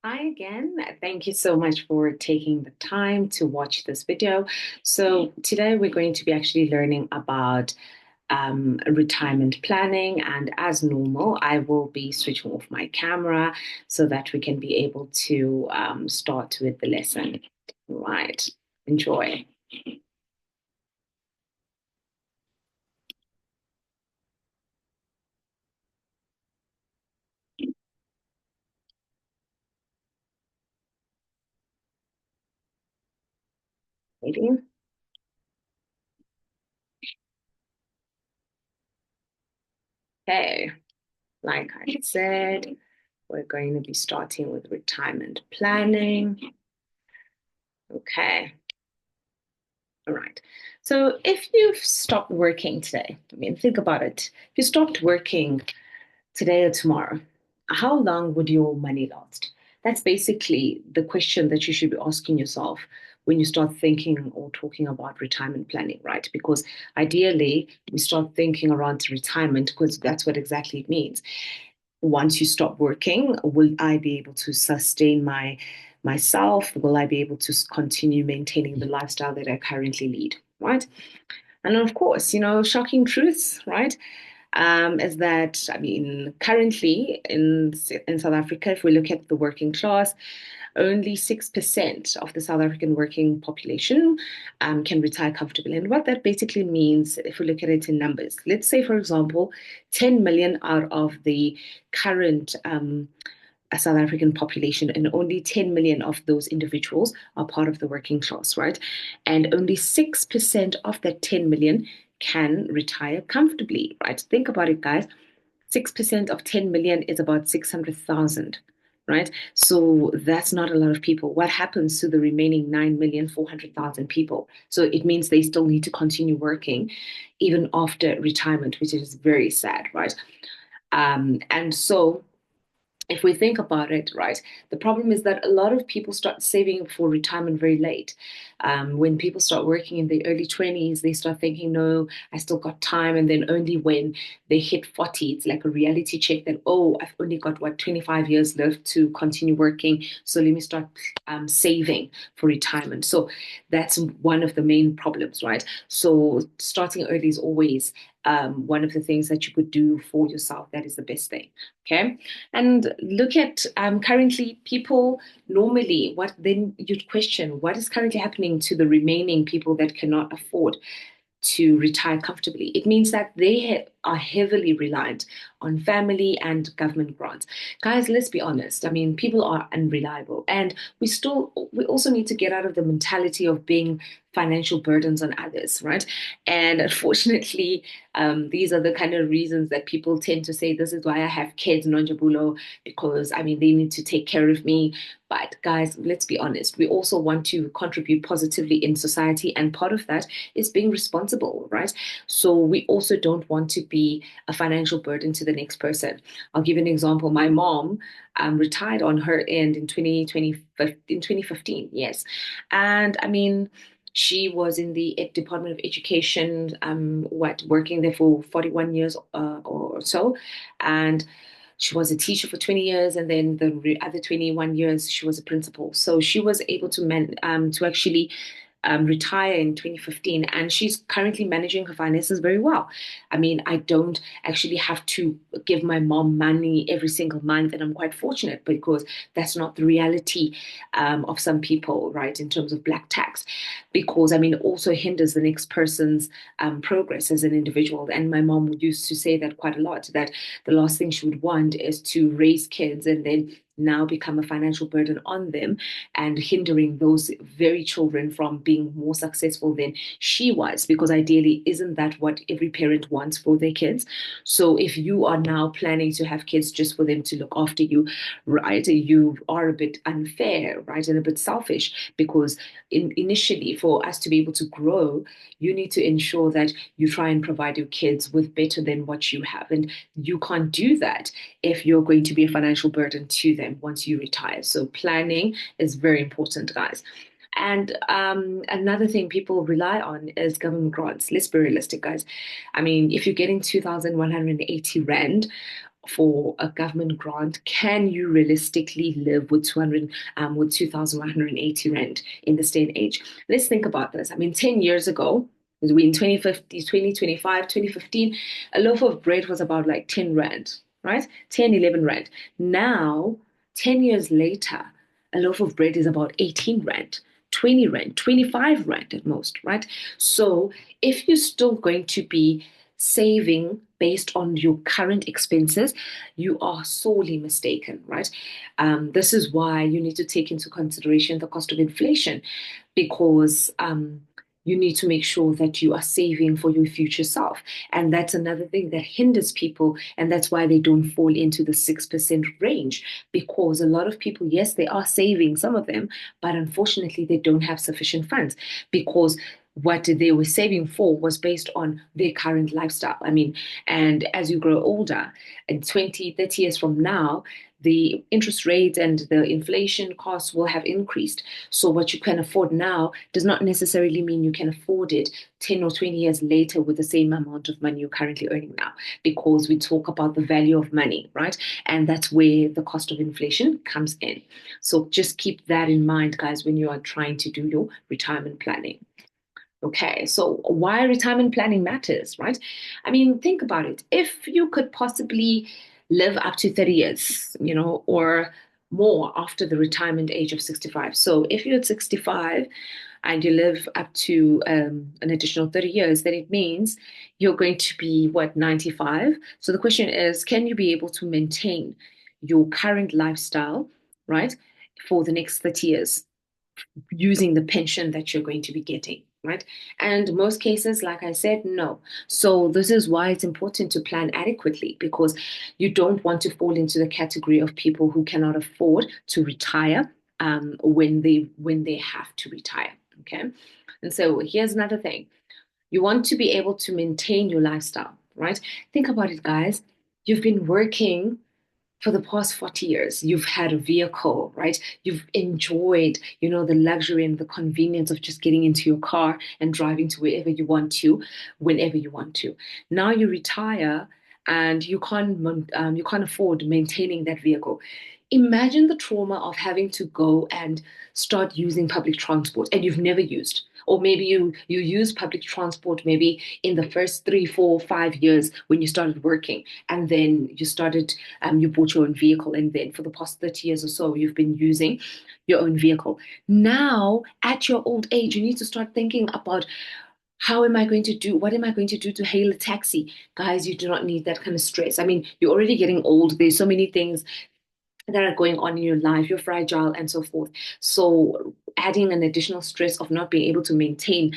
Hi again. Thank you so much for taking the time to watch this video. So today we're going to be actually learning about retirement planning. And as normal, I will be switching off my camera so that we can be able to start with the lesson. Right. Enjoy. Ready? Okay. Like I said, we're going to be starting with retirement planning. Okay. All right. So if you've stopped working today, I mean, think about it. If you stopped working today or tomorrow, how long would your money last? That's basically the question that you should be asking yourself when you start thinking or talking about retirement planning, right? Because ideally, we start thinking around retirement because that's what exactly it means. Once you stop working, will I be able to sustain myself? Will I be able to continue maintaining the lifestyle that I currently lead? Right. And of course, shocking truths, right? Is that, I mean, currently in South Africa, if we look at the working class, only 6% of the South African working population can retire comfortably. And what that basically means, if we look at it in numbers, let's say, for example, 10 million out of the current South African population, and only 10 million of those individuals are part of the working class, right? And only 6% of that 10 million can retire comfortably, right? Think about it, guys. 6% of 10 million is about 600,000, right? So that's not a lot of people. What happens to the remaining 9,400,000 people? So it means they still need to continue working even after retirement, which is very sad, right? And so if we think about it, right, the problem is that a lot of people start saving for retirement very late. When people start working in the early 20s, they start thinking, no, I still got time. And then only when they hit 40, it's like a reality check that, oh, I've only got what, 25 years left to continue working. So let me start saving for retirement. So that's one of the main problems, right? So starting early is always one of the things that you could do for yourself. That is the best thing. Okay. And look at currently people normally, what then you'd question what is currently happening to the remaining people that cannot afford to retire comfortably. It means that they are heavily reliant on family and government grants. Guys, let's be honest. I mean, people are unreliable, and we also need to get out of the mentality of being financial burdens on others, right? And unfortunately, these are the kind of reasons that people tend to say, this is why I have kids, Nonjabulo, because I mean, they need to take care of me. But guys, let's be honest, we also want to contribute positively in society. And part of that is being responsible, right? So we also don't want to be a financial burden to the next person. I'll give you an example. My mom retired on her end in 2015, yes. And I mean, she was in the Department of Education, working there for 41 years or so. And she was a teacher for 20 years, and then the other 21 years she was a principal. So she was able to actually retire in 2015, and she's currently managing her finances very well. I mean, I don't actually have to give my mom money every single month, and I'm quite fortunate because that's not the reality of some people, right, in terms of black tax, because I mean, it also hinders the next person's progress as an individual. And my mom used to say that quite a lot, that the last thing she would want is to raise kids and then now become a financial burden on them and hindering those very children from being more successful than she was, because ideally, isn't that what every parent wants for their kids? So if you are now planning to have kids just for them to look after you, right, you are a bit unfair, right, and a bit selfish, because initially, for us to be able to grow, you need to ensure that you try and provide your kids with better than what you have. And you can't do that if you're going to be a financial burden to them once you retire. So planning is very important, guys. And another thing people rely on is government grants. Let's be realistic, guys. I mean, if you're getting 2,180 Rand for a government grant, can you realistically live with 200 with 2,180 rand in this day and age? Let's think about this. I mean, 10 years ago, between 2050, 2025, 2015, a loaf of bread was about like 10 rand, right? 10, 11 rand. Now, 10 years later, a loaf of bread is about 18 rand. 20 rand, 25 rand at most, right? So if you're still going to be saving based on your current expenses, you are sorely mistaken, right? This is why you need to take into consideration the cost of inflation, because you need to make sure that you are saving for your future self. And that's another thing that hinders people. And that's why they don't fall into the 6% range, because a lot of people, yes, they are saving, some of them, but unfortunately, they don't have sufficient funds because what they were saving for was based on their current lifestyle. I mean, and as you grow older, in 20, 30 years from now, the interest rate and the inflation costs will have increased. So what you can afford now does not necessarily mean you can afford it 10 or 20 years later with the same amount of money you're currently earning now, because we talk about the value of money, right? And that's where the cost of inflation comes in. So just keep that in mind, guys, when you are trying to do your retirement planning. Okay, so why retirement planning matters, right? I mean, think about it. If you could possibly live up to 30 years, or more after the retirement age of 65. So if you're at 65 and you live up to an additional 30 years, then it means you're going to be, what, 95? So the question is, can you be able to maintain your current lifestyle, right, for the next 30 years? Using the pension that you're going to be getting, right? And most cases, like I said, no. So this is why it's important to plan adequately, because you don't want to fall into the category of people who cannot afford to retire when they have to retire. Okay. And so here's another thing. You want to be able to maintain your lifestyle, right? Think about it, guys. You've been working for the past 40 years. You've had a vehicle, right? You've enjoyed, the luxury and the convenience of just getting into your car and driving to wherever you want to, whenever you want to. Now you retire and you can't afford maintaining that vehicle. Imagine the trauma of having to go and start using public transport and you've never used. Or maybe you use public transport maybe in the first 3, 4, 5 years when you started working, and then you bought your own vehicle, and then for the past 30 years or so you've been using your own vehicle. Now at your old age, you need to start thinking about, what am I going to do to hail a taxi? Guys, you do not need that kind of stress. I mean, you're already getting old. There's so many things that are going on in your life. You're fragile and so forth. So adding an additional stress of not being able to maintain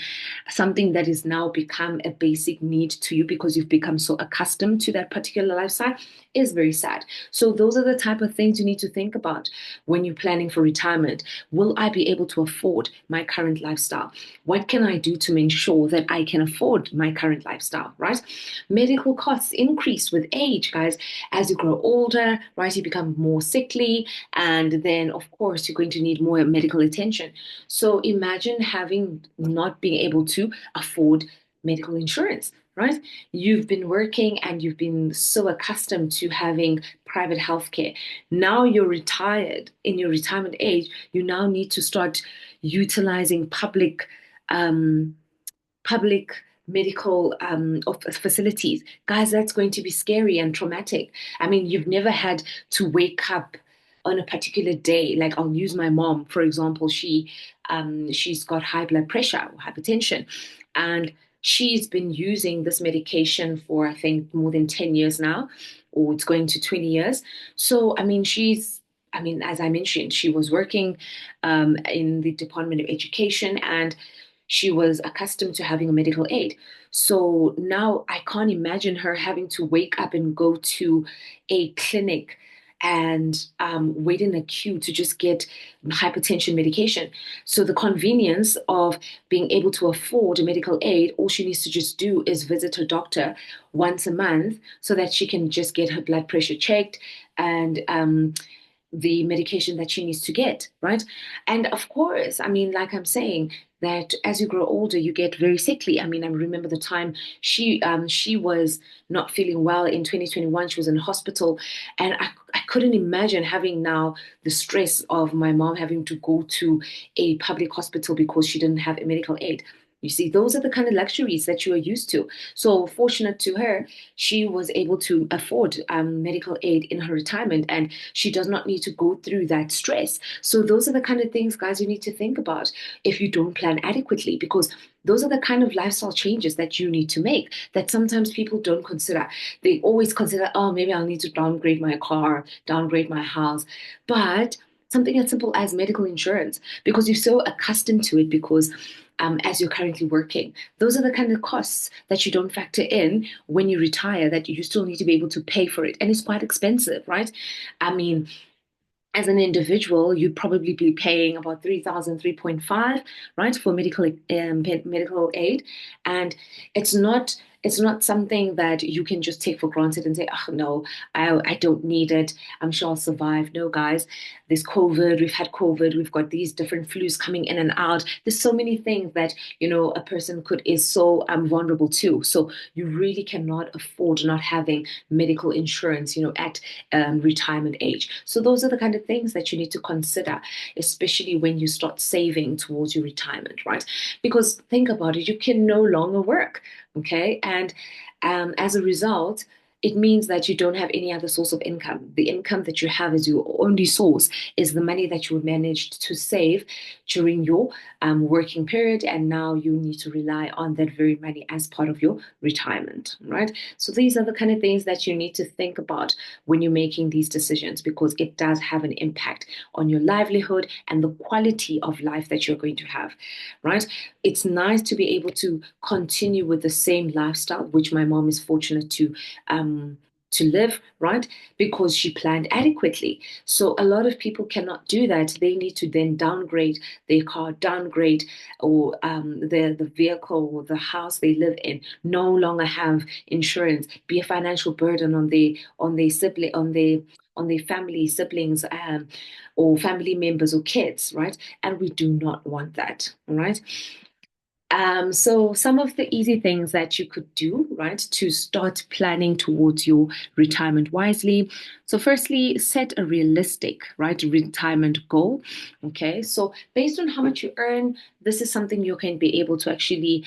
something that is now become a basic need to you because you've become so accustomed to that particular lifestyle is very sad. So those are the type of things you need to think about when you're planning for retirement. Will I be able to afford my current lifestyle? What can I do to make sure that I can afford my current lifestyle, right? Medical costs increase with age, guys. As you grow older, right, you become more sickly, and then of course you're going to need more medical attention. So imagine having not being able to afford medical insurance, right? You've been working and you've been so accustomed to having private healthcare. Now you're retired, in your retirement age, you now need to start utilizing public medical facilities. Guys, that's going to be scary and traumatic. I mean, you've never had to wake up on a particular day. Like, I'll use my mom, for example. She's got high blood pressure or hypertension, and she's been using this medication for, I think, more than 10 years now, or it's going to 20 years. So, as I mentioned, she was working in the Department of Education, and she was accustomed to having a medical aid. So now I can't imagine her having to wake up and go to a clinic and wait in a queue to just get hypertension medication. So the convenience of being able to afford a medical aid, all she needs to just do is visit her doctor once a month so that she can just get her blood pressure checked and the medication that she needs to get, right? And of course, I mean, like I'm saying, that as you grow older, you get very sickly. I mean, I remember the time she was not feeling well in 2021. She was in hospital, and I couldn't imagine having now the stress of my mom having to go to a public hospital because she didn't have a medical aid. You see, those are the kind of luxuries that you are used to. So, fortunate to her, she was able to afford medical aid in her retirement, and she does not need to go through that stress. So, those are the kind of things, guys, you need to think about if you don't plan adequately, because those are the kind of lifestyle changes that you need to make that sometimes people don't consider. They always consider, oh, maybe I'll need to downgrade my car, downgrade my house. But something as simple as medical insurance, because you're so accustomed to it, because as you're currently working, those are the kind of costs that you don't factor in when you retire, that you still need to be able to pay for it. And it's quite expensive, right? I mean, as an individual, you'd probably be paying about 3,000, 3.5, right, for medical aid. And it's not it's not something that you can just take for granted and say, oh no, I don't need it. I'm sure I'll survive. No, guys, there's COVID, we've had COVID, we've got these different flus coming in and out. There's so many things that, a person could is so vulnerable to. So you really cannot afford not having medical insurance, at retirement age. So those are the kind of things that you need to consider, especially when you start saving towards your retirement, right? Because think about it, you can no longer work, okay? And as a result, it means that you don't have any other source of income. The income that you have as your only source is the money that you managed to save during your working period, and now you need to rely on that very money as part of your retirement, right? So these are the kind of things that you need to think about when you're making these decisions, because it does have an impact on your livelihood and the quality of life that you're going to have, right? It's nice to be able to continue with the same lifestyle, which my mom is fortunate to live, right? Because she planned adequately. So a lot of people cannot do that. They need to then downgrade their car, downgrade or the vehicle or the house they live in, no longer have insurance, be a financial burden on their sibling, on their family, siblings, or family members or kids, right? And we do not want that, right? So some of the easy things that you could do, right, to start planning towards your retirement wisely. So firstly, set a realistic, right, retirement goal. Okay, so based on how much you earn, this is something you can be able to actually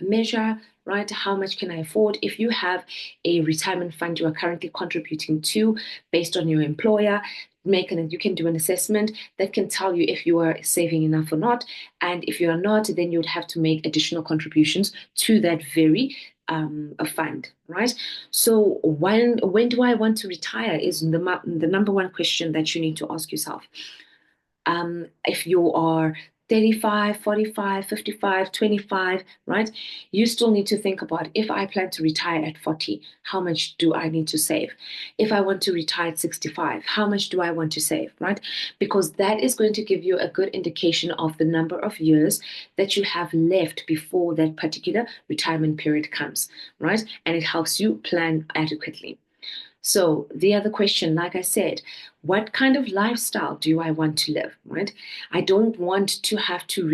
measure, right? How much can I afford? If you have a retirement fund you are currently contributing to based on your employer, you can do an assessment that can tell you if you are saving enough or not. And if you are not, then you would have to make additional contributions to that very a fund, right? So when do I want to retire is the number one question that you need to ask yourself. If you are 35, 45, 55, 25, right? You still need to think about, if I plan to retire at 40, how much do I need to save? If I want to retire at 65, how much do I want to save, right? Because that is going to give you a good indication of the number of years that you have left before that particular retirement period comes, right? And it helps you plan adequately. So the other question, like I said, what kind of lifestyle do I want to live, right? I don't want to have to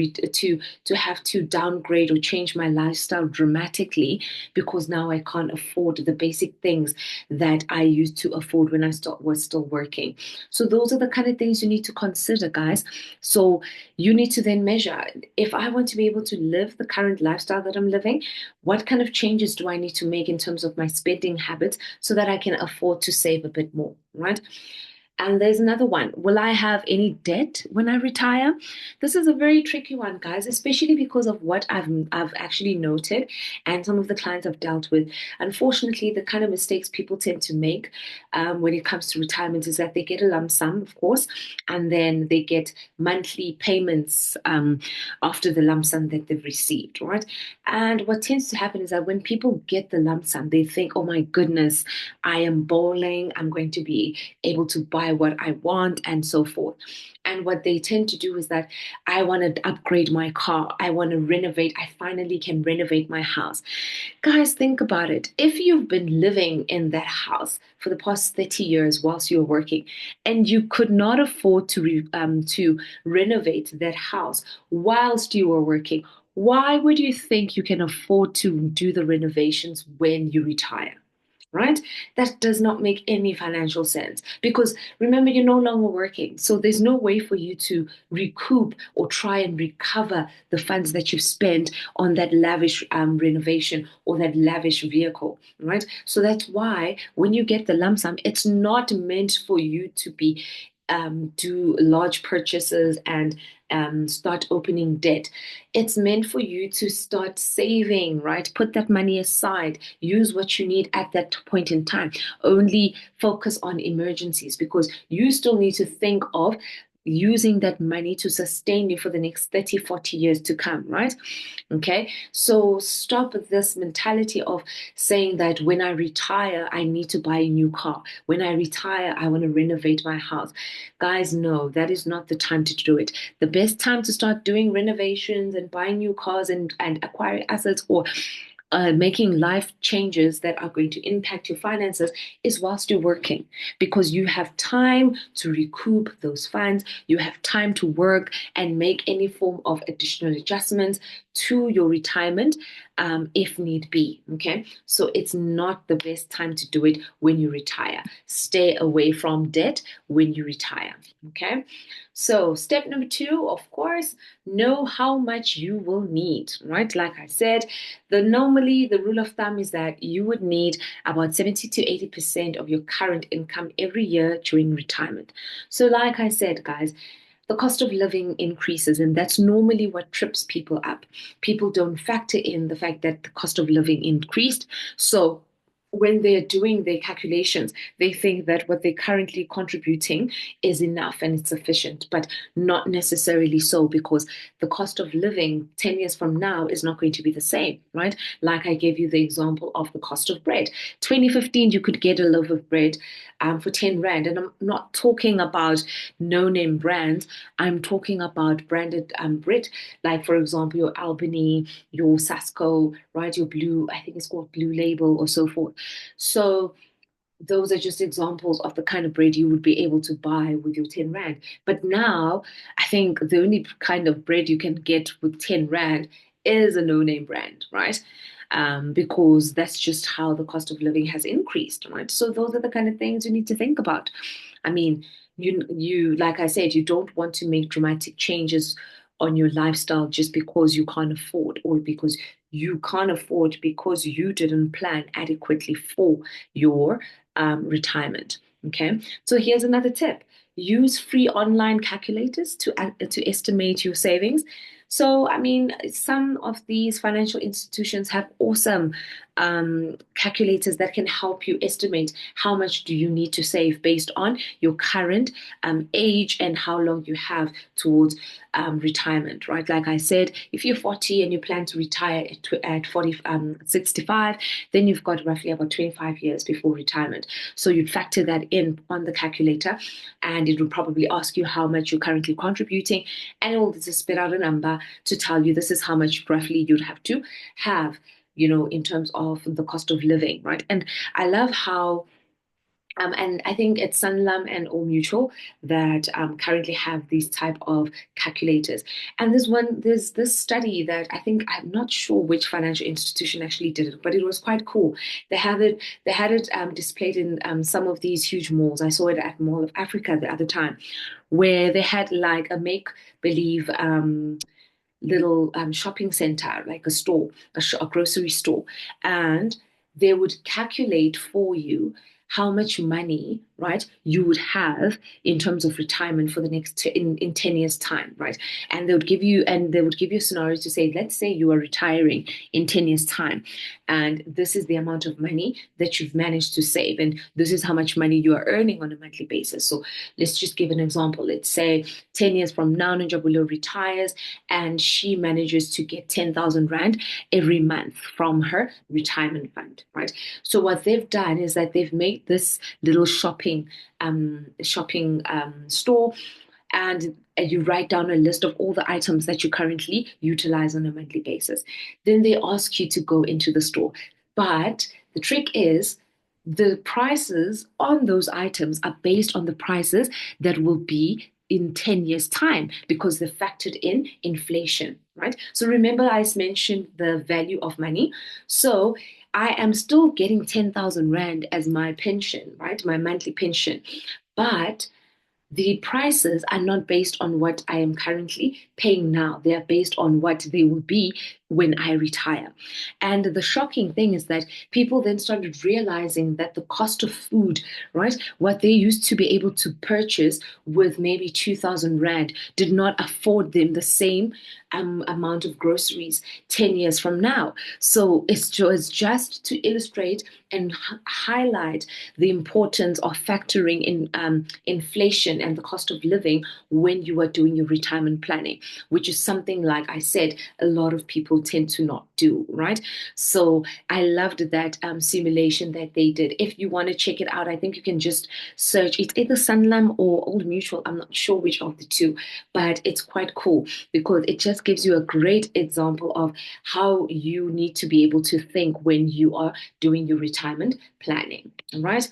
have to downgrade or change my lifestyle dramatically because now I can't afford the basic things that I used to afford when was still working. So those are the kind of things you need to consider, guys. So you need to then measure, if I want to be able to live the current lifestyle that I'm living, what kind of changes do I need to make in terms of my spending habits so that I can afford to save a bit more, right? And there's another one. Will I have any debt when I retire? This is a very tricky one, guys, especially because of what I've actually noted and some of the clients I've dealt with. Unfortunately, the kind of mistakes people tend to make when it comes to retirement is that they get a lump sum, of course, and then they get monthly payments after the lump sum that they've received, right? And what tends to happen is that when people get the lump sum, they think, oh my goodness, I am bowling. I'm going to be able to buy buy what I want and so forth. And what they tend to do is that I want to upgrade my car. I want to renovate. I finally can renovate my house. Guys, think about it. If you've been living in that house for the past 30 years whilst you're working, and you could not afford to renovate that house whilst you were working, why would you think you can afford to do the renovations when you retire? Right? That does not make any financial sense because remember, you're no longer working. So there's no way for you to recoup or try and recover the funds that you've spent on that lavish renovation or that lavish vehicle, right? So that's why when you get the lump sum, it's not meant for you to be do large purchases and start opening debt. It's meant for you to start saving, right? Put that money aside, use what you need at that point in time. Only focus on emergencies because you still need to think of using that money to sustain you for the next 30, 40 years to come, right? Okay, so stop this mentality of saying that when I retire, I need to buy a new car. When I retire, I want to renovate my house. Guys, no, that is not the time to do it. The best time to start doing renovations and buying new cars and acquiring assets or making life changes that are going to impact your finances is whilst you're working because you have time to recoup those funds. You have time to work and make any form of additional adjustments to your retirement if need be. Okay, so it's not the best time to do it when you retire. Stay away from debt when you retire. Okay, so step number 2, of course, know how much you will need, right? Like I said, normally the rule of thumb is that you would need about 70 to 80% of your current income every year during retirement. So like I said, guys, the cost of living increases, and that's normally what trips people up. People don't factor in the fact that the cost of living increased. So when they're doing their calculations, they think that what they're currently contributing is enough and it's sufficient, but not necessarily so because the cost of living 10 years from now is not going to be the same, right? Like I gave you the example of the cost of bread. 2015, you could get a loaf of bread for 10 Rand. And I'm not talking about no-name brands. I'm talking about branded bread, like, for example, your Albany, your Sasco, right? Your Blue, I think it's called Blue Label or so forth. So those are just examples of the kind of bread you would be able to buy with your 10 Rand. But now, I think the only kind of bread you can get with 10 Rand is a no-name brand, right? Because that's just how the cost of living has increased, right? So those are the kind of things you need to think about. I mean, you like I said, you don't want to make dramatic changes on your lifestyle just because you can't afford or because you can't afford because you didn't plan adequately for your retirement. Okay, so here's another tip. Use free online calculators to estimate your savings. So, I mean, some of these financial institutions have awesome calculators that can help you estimate how much do you need to save based on your current age and how long you have towards retirement, right? Like I said, if you're 40 and you plan to retire at 65, then you've got roughly about 25 years before retirement. So you'd factor that in on the calculator and it will probably ask you how much you're currently contributing and it will just spit out a number to tell you this is how much roughly you'd have to have, you know, in terms of the cost of living, right? And I love how and I think it's Sanlam and All Mutual that currently have these type of calculators. And there's this study that I think I'm not sure which financial institution actually did it, but it was quite cool. They had it displayed in some of these huge malls. I saw it at Mall of Africa the other time, where they had like a make believe. Little shopping center, like a store, a grocery store, and they would calculate for you how much money, right, you would have in terms of retirement for the next in 10 years time, right? And they would give you a scenario to say, let's say you are retiring in 10 years time and this is the amount of money that you've managed to save and this is how much money you are earning on a monthly basis. So let's just give an example. Let's say 10 years from now Nonjabulo retires and she manages to get 10,000 Rand every month from her retirement fund, right? So what they've done is that they've made this little shopping store, and you write down a list of all the items that you currently utilize on a monthly basis. Then they ask you to go into the store. But the trick is the prices on those items are based on the prices that will be in 10 years' time because they factored in inflation, right? So remember, I mentioned the value of money. So I am still getting 10,000 Rand as my pension, right? My monthly pension. But the prices are not based on what I am currently paying now. They are based on what they will be when I retire. And the shocking thing is that people then started realizing that the cost of food, right, what they used to be able to purchase with maybe 2,000 Rand did not afford them the same amount of groceries 10 years from now. So it's just to illustrate and highlight the importance of factoring in inflation and the cost of living when you are doing your retirement planning, which is something, like I said, a lot of people tend to not do, right? So I loved that simulation that they did. If you want to check it out, I think you can just search. It's either Sanlam or Old Mutual. I'm not sure which of the two, but it's quite cool because it just gives you a great example of how you need to be able to think when you are doing your retirement planning, all right?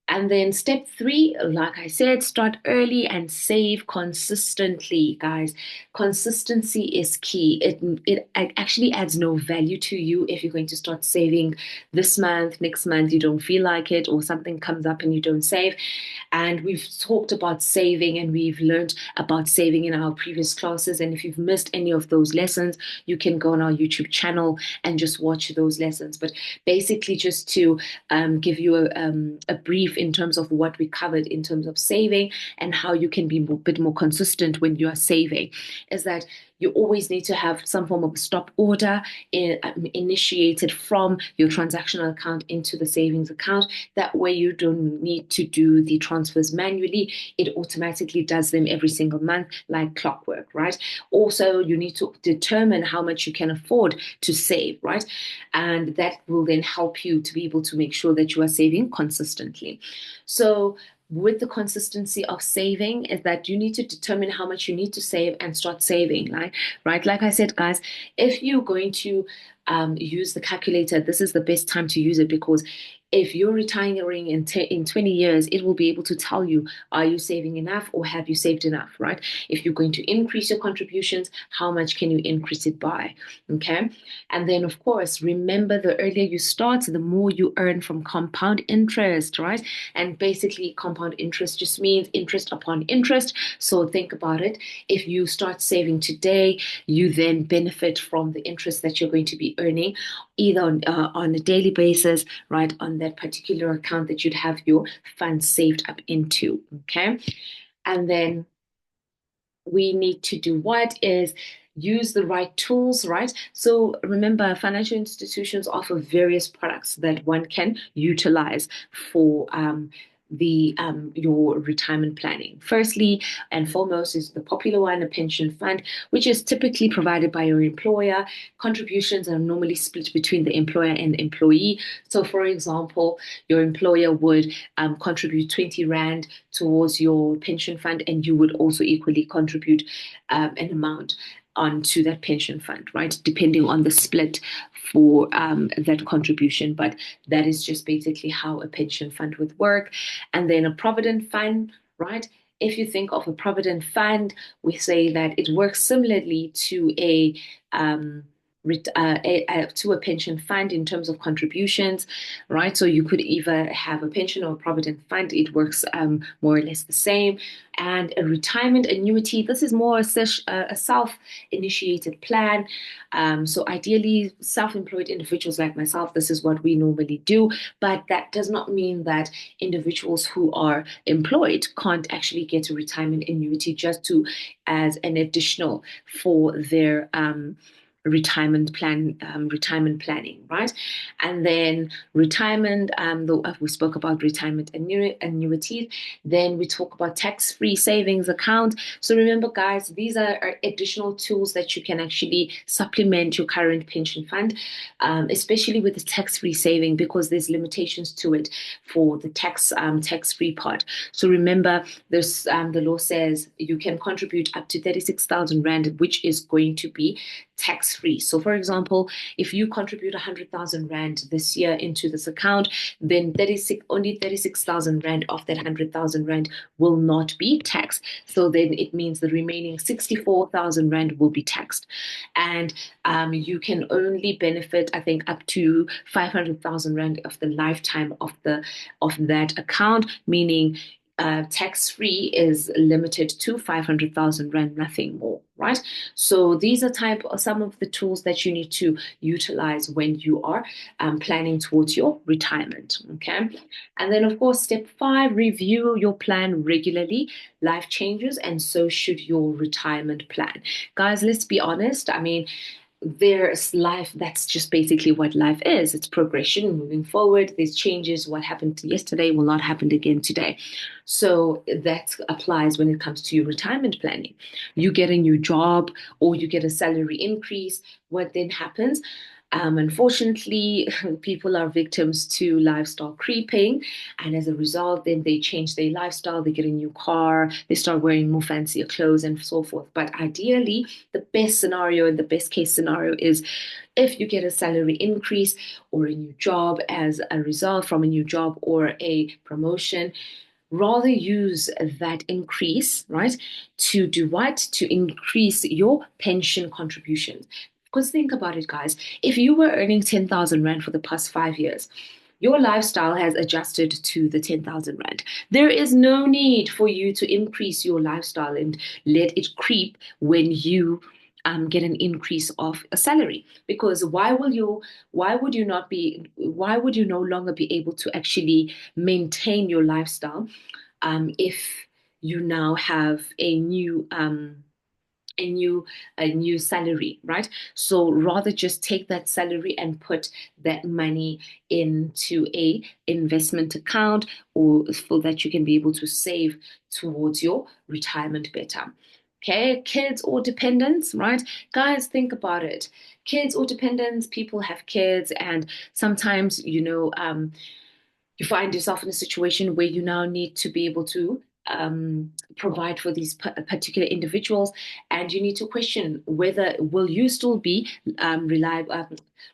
And then step three, like I said, start early and save consistently, guys. Consistency is key. It actually adds no value to you if you're going to start saving this month, next month, you don't feel like it, or something comes up and you don't save. And we've talked about saving and we've learned about saving in our previous classes. And if you've missed any of those lessons, you can go on our YouTube channel and just watch those lessons. But basically, just to give you a brief in terms of what we covered in terms of saving and how you can be a bit more consistent when you are saving, is that you always need to have some form of a stop order initiated from your transactional account into the savings account. That way you don't need to do the transfers manually. It automatically does them every single month like clockwork, right? Also, you need to determine how much you can afford to save, right? And that will then help you to be able to make sure that you are saving consistently. So with the consistency of saving is that you need to determine how much you need to save and start saving, right? Like I said, guys, if you're going to use the calculator, this is the best time to use it because if you're retiring in 20 years, it will be able to tell you, are you saving enough or have you saved enough, right? If you're going to increase your contributions, how much can you increase it by, okay? And then, of course, remember the earlier you start, the more you earn from compound interest, right? And basically, compound interest just means interest upon interest. So think about it. If you start saving today, you then benefit from the interest that you're going to be earning either on a daily basis, right, on that particular account that you'd have your funds saved up into, okay? And then we need to do what is use the right tools, right? So remember, financial institutions offer various products that one can utilize for the your retirement planning. Firstly and foremost is the popular one, a pension fund, which is typically provided by your employer. Contributions are normally split between the employer and employee. So for example, your employer would contribute 20 Rand towards your pension fund, and you would also equally contribute an amount onto that pension fund, right? Depending on the split for that contribution. But that is just basically how a pension fund would work. And then a provident fund, right? If you think of a provident fund, we say that it works similarly to to a pension fund in terms of contributions, right? So you could either have a pension or a provident fund. It works more or less the same. And a retirement annuity, this is more a self-initiated plan. So ideally, self-employed individuals like myself, this is what we normally do. But that does not mean that individuals who are employed can't actually get a retirement annuity just to as an additional for their retirement planning, right? And then retirement, we spoke about retirement annuities. Then we talk about tax-free savings account. So remember, guys, these are additional tools that you can actually supplement your current pension fund, especially with the tax-free saving, because there's limitations to it for the tax-free part. So remember, the law says you can contribute up to 36,000 Rand, which is going to be tax-free. So for example, if you contribute 100,000 Rand this year into this account, then only 36,000 Rand of that 100,000 Rand will not be taxed. So then it means the remaining 64,000 Rand will be taxed. And you can only benefit, I think, up to 500,000 Rand of the lifetime of that account, meaning tax-free is limited to 500,000 Rand, nothing more, right? So these are some of the tools that you need to utilize when you are planning towards your retirement, okay? And then, of course, step 5, review your plan regularly. Life changes, and so should your retirement plan. Guys, let's be honest. I mean, there's life. That's just basically what life is. It's progression, moving forward. There's changes. What happened yesterday will not happen again today. So that applies when it comes to your retirement planning. You get a new job or you get a salary increase. What then happens? Unfortunately, people are victims to lifestyle creeping, and as a result, then they change their lifestyle. They get a new car, they start wearing more fancier clothes, and so forth. But ideally, the best scenario and the best case scenario is if you get a salary increase or a new job as a result from a new job or a promotion. Rather use that increase, right, to do what? To increase your pension contributions. Because think about it, guys. If you were earning 10,000 Rand for the past 5 years, your lifestyle has adjusted to the 10,000 Rand. There is no need for you to increase your lifestyle and let it creep when you get an increase of a salary. Because why would you no longer be able to actually maintain your lifestyle if you now have a new a new salary, right? So rather just take that salary and put that money into a investment account, or so that you can be able to save towards your retirement better. Okay, kids or dependents, right? Guys, think about it. Kids or dependents, people have kids, and sometimes, you find yourself in a situation where you now need to be able to provide for these particular individuals, and you need to question whether will you still be reliable,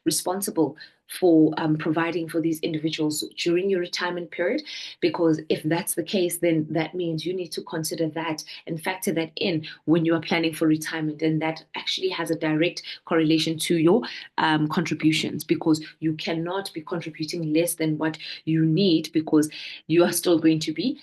responsible for providing for these individuals during your retirement period. Because if that's the case, then that means you need to consider that and factor that in when you are planning for retirement, and that actually has a direct correlation to your contributions, because you cannot be contributing less than what you need, because you are still going to be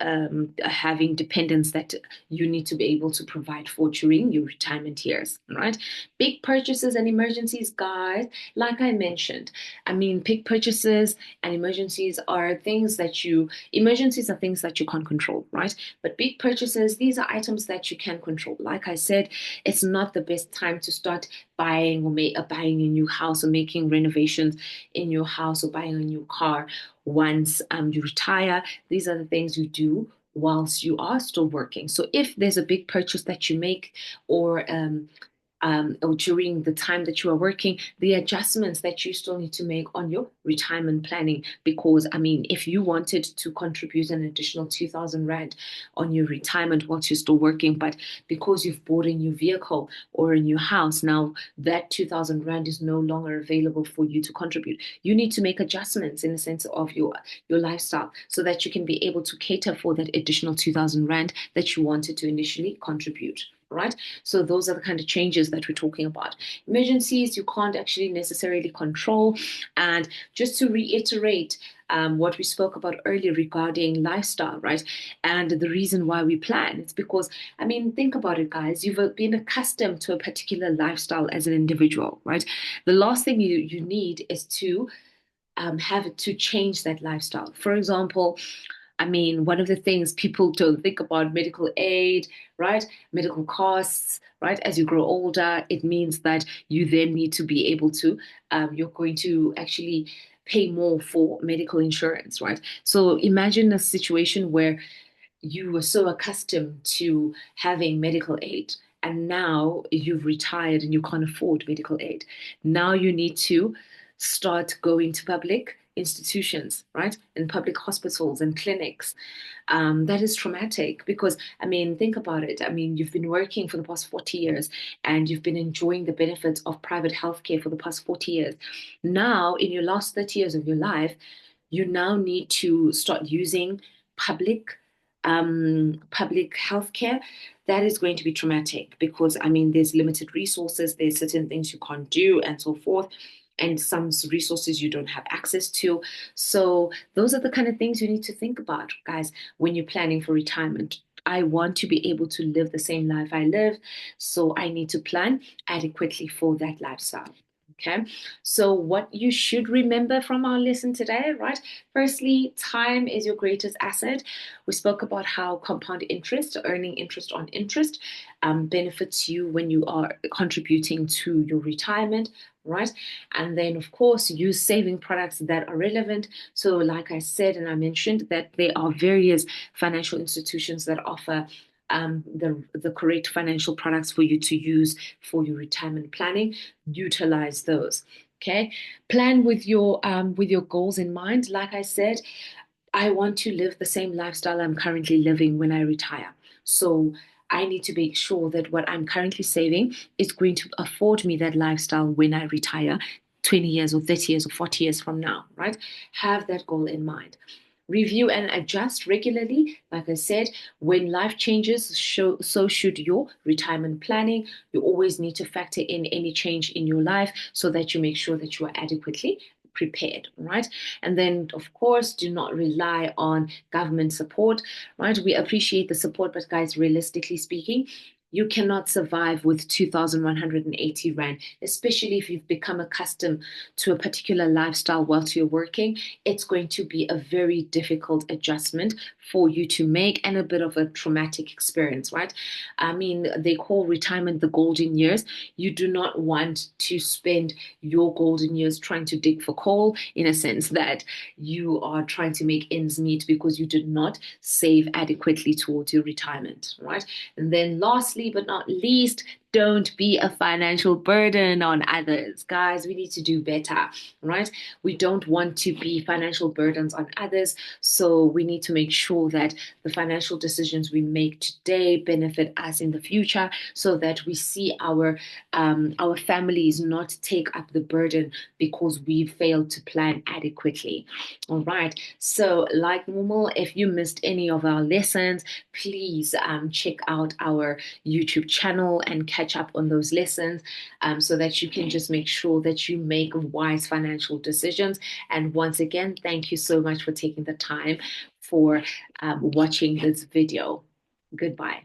um, having dependents that you need to be able to provide for during your retirement years, right? Big purchases and emergencies, guys, like I mentioned. I mean, big purchases and emergencies are things that you can't control, right? But big purchases, these are items that you can control. Like I said, it's not the best time to start buying buying a new house or making renovations in your house or buying a new car once you retire. These are the things you do whilst you are still working. So if there's a big purchase that you make, or during the time that you are working, the adjustments that you still need to make on your retirement planning. Because, I mean, if you wanted to contribute an additional 2,000 Rand on your retirement whilst you're still working, but because you've bought a new vehicle or a new house, now that 2,000 Rand is no longer available for you to contribute. You need to make adjustments in the sense of your lifestyle, so that you can be able to cater for that additional 2,000 Rand that you wanted to initially contribute. Right? So those are the kind of changes that we're talking about. Emergencies, you can't actually necessarily control. And just to reiterate what we spoke about earlier regarding lifestyle, right? And the reason why we plan, it's because, I mean, think about it, guys. You've been accustomed to a particular lifestyle as an individual, right? The last thing you need is to have to change that lifestyle. For example, I mean, one of the things people don't think about medical aid, right? Medical costs, right? As you grow older, it means that you then need to be able to, you're going to actually pay more for medical insurance, right? So imagine a situation where you were so accustomed to having medical aid, and now you've retired and you can't afford medical aid. Now you need to start going to public institutions, right? In public hospitals and clinics. That is traumatic because, I mean, think about it. I mean, you've been working for the past 40 years and you've been enjoying the benefits of private healthcare for the past 40 years. Now, in your last 30 years of your life, you now need to start using public public healthcare. That is going to be traumatic because, I mean, there's limited resources, there's certain things you can't do and so forth, and some resources you don't have access to. So those are the kind of things you need to think about, guys, when you're planning for retirement. I want to be able to live the same life I live, so I need to plan adequately for that lifestyle. Okay, so what you should remember from our lesson today, right? Firstly, time is your greatest asset. We spoke about how compound interest, earning interest on interest, benefits you when you are contributing to your retirement, right? And then, of course, use saving products that are relevant. So, like I said, and I mentioned that there are various financial institutions that offer the correct financial products for you to use for your retirement planning. Utilize those. Okay, plan with your goals in mind. Like I said, I want to live the same lifestyle I'm currently living when I retire. So I need to make sure that what I'm currently saving is going to afford me that lifestyle when I retire 20 years or 30 years or 40 years from now, right? Have that goal in mind. Review and adjust regularly. Like I said, when life changes, so should your retirement planning. You always need to factor in any change in your life so that you make sure that you are adequately prepared, right? And then, of course, do not rely on government support, right? We appreciate the support, but guys, realistically speaking, you cannot survive with 2,180 Rand, especially if you've become accustomed to a particular lifestyle whilst you're working. It's going to be a very difficult adjustment for you to make and a bit of a traumatic experience, right? I mean, they call retirement the golden years. You do not want to spend your golden years trying to dig for coal, in a sense that you are trying to make ends meet because you did not save adequately towards your retirement, right? And then lastly but not least, don't be a financial burden on others. Guys, we need to do better, right? We don't want to be financial burdens on others. So we need to make sure that the financial decisions we make today benefit us in the future so that we see our families not take up the burden because we failed to plan adequately. All right. So, like normal, if you missed any of our lessons, please check out our YouTube channel and catch up on those lessons so that you can just make sure that you make wise financial decisions. And once again, thank you so much for taking the time for watching this video. Goodbye.